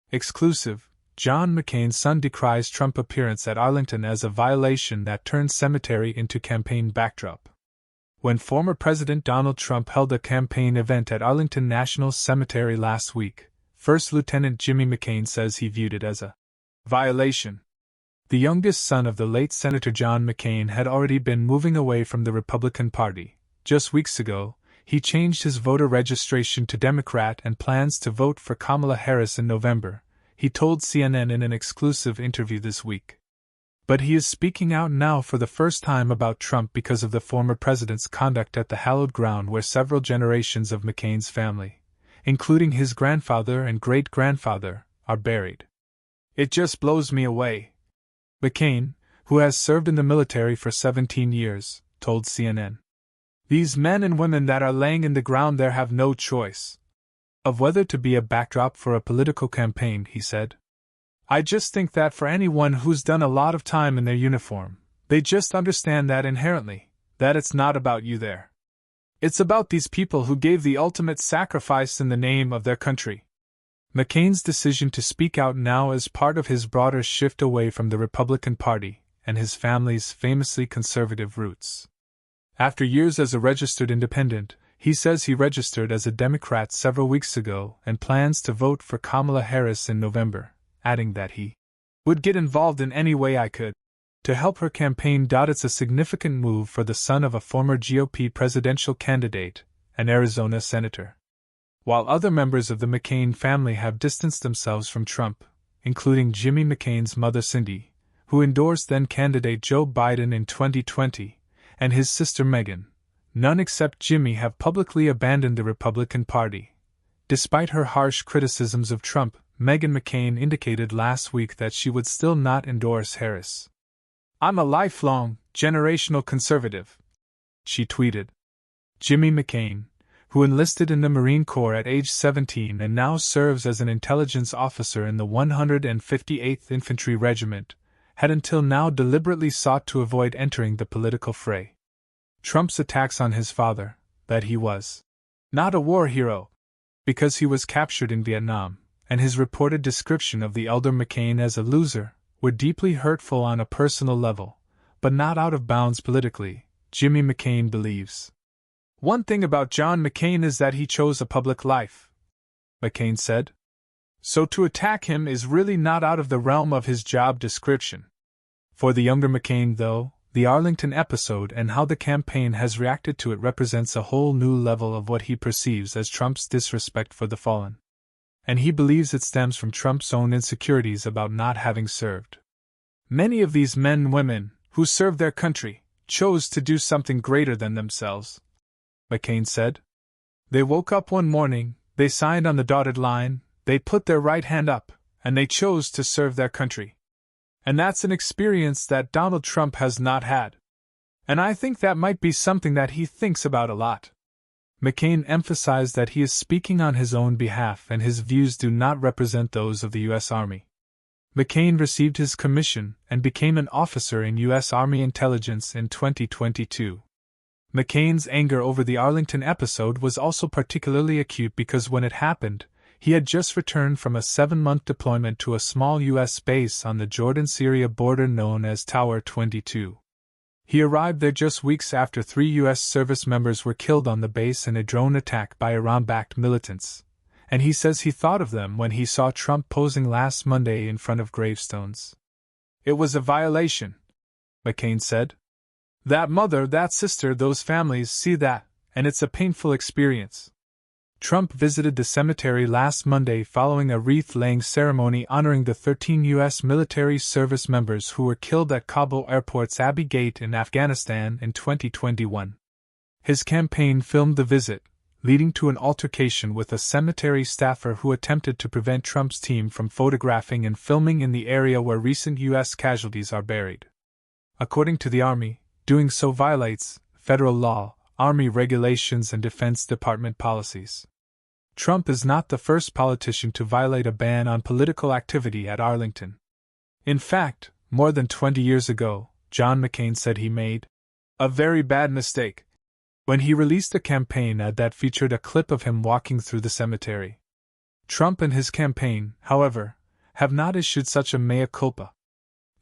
Exclusive: John McCain's son decries Trump appearance at Arlington as a violation that turns cemetery into campaign backdrop. When former President Donald Trump held a campaign event at Arlington National Cemetery last week, First Lieutenant Jimmy McCain says he viewed it as a violation. The youngest son of the late Senator John McCain had already been moving away from the Republican Party. Just weeks ago, he changed his voter registration to Democrat and plans to vote for Kamala Harris in November, he told CNN in an exclusive interview this week. But he is speaking out now for the first time about Trump because of the former president's conduct at the hallowed ground where several generations of McCain's family, including his grandfather and great-grandfather, are buried. It just blows me away. McCain, who has served in the military for 17 years, told CNN. These men and women that are laying in the ground there have no choice of whether to be a backdrop for a political campaign, he said. I just think that for anyone who's done a lot of time in their uniform, they just understand that inherently, that it's not about you there. It's about these people who gave the ultimate sacrifice in the name of their country. McCain's decision to speak out now is part of his broader shift away from the Republican Party and his family's famously conservative roots. After years as a registered independent, he says he registered as a Democrat several weeks ago and plans to vote for Kamala Harris in November, adding that he would get involved in any way I could to help her campaign. It's a significant move for the son of a former GOP presidential candidate, an Arizona senator. While other members of the McCain family have distanced themselves from Trump, including Jimmy McCain's mother Cindy, who endorsed then-candidate Joe Biden in 2020, and his sister Meghan, none except Jimmy have publicly abandoned the Republican Party. Despite her harsh criticisms of Trump, Meghan McCain indicated last week that she would still not endorse Harris. I'm a lifelong, generational conservative, she tweeted. Jimmy McCain, who enlisted in the Marine Corps at age 17 and now serves as an intelligence officer in the 158th Infantry Regiment, had until now deliberately sought to avoid entering the political fray. Trump's attacks on his father, that he was not a war hero because he was captured in Vietnam, and his reported description of the elder McCain as a loser, were deeply hurtful on a personal level, but not out of bounds politically, Jimmy McCain believes. One thing about John McCain is that he chose a public life, McCain said. So to attack him is really not out of the realm of his job description. For the younger McCain, though, the Arlington episode and how the campaign has reacted to it represents a whole new level of what he perceives as Trump's disrespect for the fallen. And he believes it stems from Trump's own insecurities about not having served. Many of these men and women, who served their country, chose to do something greater than themselves, McCain said. They woke up one morning, they signed on the dotted line, they put their right hand up, and they chose to serve their country. And that's an experience that Donald Trump has not had. And I think that might be something that he thinks about a lot. McCain emphasized that he is speaking on his own behalf and his views do not represent those of the U.S. Army. McCain received his commission and became an officer in U.S. Army intelligence in 2022. McCain's anger over the Arlington episode was also particularly acute because when it happened, he had just returned from a 7-month deployment to a small U.S. base on the Jordan-Syria border known as Tower 22. He arrived there just weeks after 3 U.S. service members were killed on the base in a drone attack by Iran-backed militants, and he says he thought of them when he saw Trump posing last Monday in front of gravestones. It was a violation, McCain said. That mother, that sister, those families see that, and it's a painful experience. Trump visited the cemetery last Monday following a wreath-laying ceremony honoring the 13 U.S. military service members who were killed at Kabul Airport's Abbey Gate in Afghanistan in 2021. His campaign filmed the visit, leading to an altercation with a cemetery staffer who attempted to prevent Trump's team from photographing and filming in the area where recent U.S. casualties are buried. According to the Army, doing so violates federal law, Army regulations, and Defense Department policies. Trump is not the first politician to violate a ban on political activity at Arlington. In fact, more than 20 years ago, John McCain said he made a very bad mistake when he released a campaign ad that featured a clip of him walking through the cemetery. Trump and his campaign, however, have not issued such a mea culpa.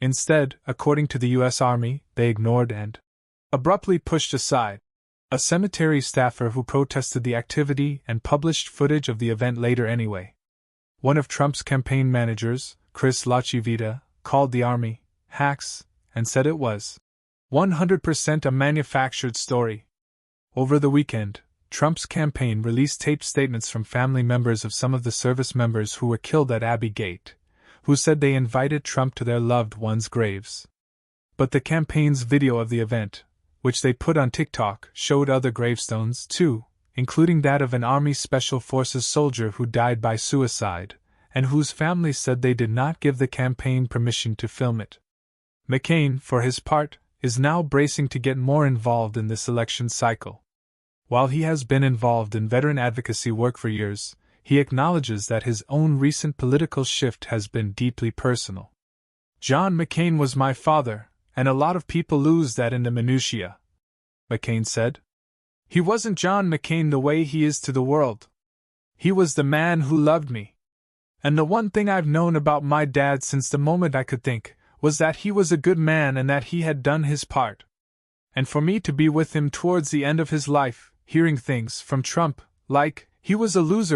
Instead, according to the U.S. Army, they ignored and abruptly pushed aside a cemetery staffer who protested the activity and published footage of the event later anyway. One of Trump's campaign managers, Chris Lachivita, called the Army hacks and said it was 100% a manufactured story. Over the weekend, Trump's campaign released taped statements from family members of some of the service members who were killed at Abbey Gate, who said they invited Trump to their loved ones' graves. But the campaign's video of the event, which they put on TikTok, showed other gravestones too, including that of an Army Special Forces soldier who died by suicide, and whose family said they did not give the campaign permission to film it. McCain, for his part, is now bracing to get more involved in this election cycle. While he has been involved in veteran advocacy work for years, he acknowledges that his own recent political shift has been deeply personal. "John McCain was my father, and a lot of people lose that in the minutiae," McCain said. "He wasn't John McCain the way he is to the world. He was the man who loved me. And the one thing I've known about my dad since the moment I could think was that he was a good man and that he had done his part. And for me to be with him towards the end of his life, hearing things from Trump like he was a loser